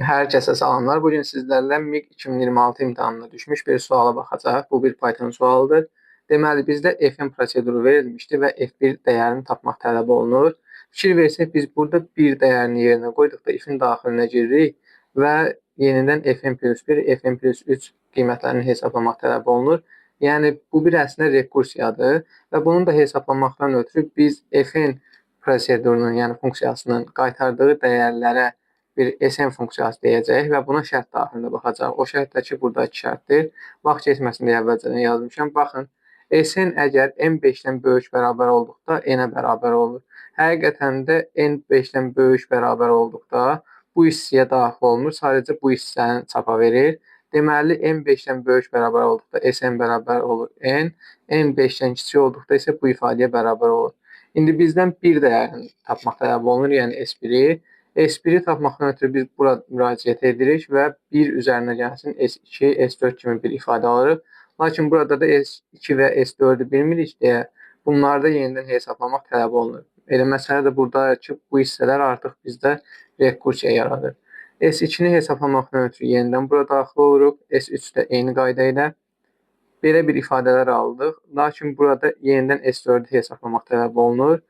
Hər kəsə salamlar. Bugün sizlərlə MIG 2026 imtahanına düşmüş bir suala baxacağıq. Bu bir Python sualıdır. Deməli, bizdə fn proseduru verilmişdi və f1 dəyərini tapmaq tələb olunur. Fikir versək, biz burada 1 dəyərini yerinə qoyduqda f-in daxilinə giririk və yenidən fn plus 1, fn plus 3 qiymətlərini hesablamaq tələb olunur. Yəni, bu bir əslində rekursiyadır və bunun da hesablamaqdan ötürü biz fn prosedurunun, yəni funksiyasının qaytardığı dəyərlərə bir sn funksiyası deyəcək və buna şərt daxilində baxacaq. O şərt də ki, buradakı şərtdir. Vaxt keçməsin deyə əvvəlcədən yazmışam. Baxın, sn əgər n 5-dən böyük bərabər olduqda n-ə bərabər olur. Həqiqətən də n 5-dən böyük bərabər olduqda bu hissəyə daxil olmur. Sadəcə bu hissəni çapa verir. Deməli, n 5-dən böyük bərabər olduqda sn bərabər olur n. N 5-dən kiçik olduqda isə bu ifadəyə bərabər olur. İndi bizdən bir dəyərini tapmaq tələb olunur, yəni S1-i. S1-i tapmaqdan ötürü biz bura müraciət edirik və 1 üzərinə gəlsin S2, S4 kimi bir ifadə alırıq. Lakin burada da S2 və S4-ü bilmirik deyə bunları da yenidən hesablamaq tələb olunur. Elə məsələ də buradadır ki, bu hissələr artıq bizdə rekursiya yaradır. S2-ni hesablamaqdan ötürü yenidən bura daxil oluruq. S3-də eyni qayda ilə belə bir ifadələr aldıq. Lakin burada yenidən S4-ü hesablamaq tələb olunur.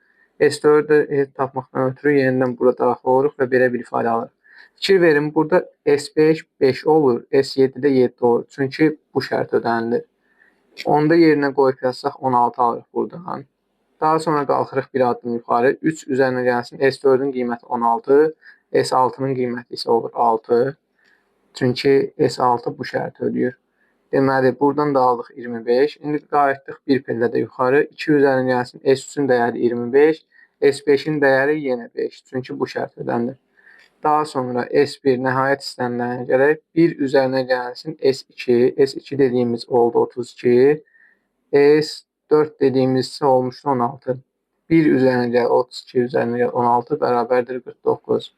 S4-ü tapmaqdan ötürü yenidən burada daxil oluruq və belə bir ifadə alırıq. Fikir verin, burada S5 5 olur, S7-də 7 olur. Çünki bu şərt ödənilir. Onda yerinə qoyub yazsaq 16 alırıq buradan. Daha sonra qalxırıq bir addım yuxarı. 3 üzərinə gəlsin S4-ün qiyməti 16, S6-nın qiyməti isə olur 6. Çünki S6 bu şərti ödəyir. Deməli, buradan da aldıq 25. İndi qayıtdıq bir pillə də yuxarı. 2 üzərinə gəlsin S3-ün dəyəri 25. S5-in dəyəri yenə 5. Çünki bu şərt ödənilir. Daha sonra S1 nəhayət istənilənə gələk. 1 üzərinə gəlsin S2. S2 dediyimiz oldu 32. S4 dediyimiz isə olmuşdu 16. 1 üzərinə gəl 32 üzərinə gəl 16 bərabərdir 49.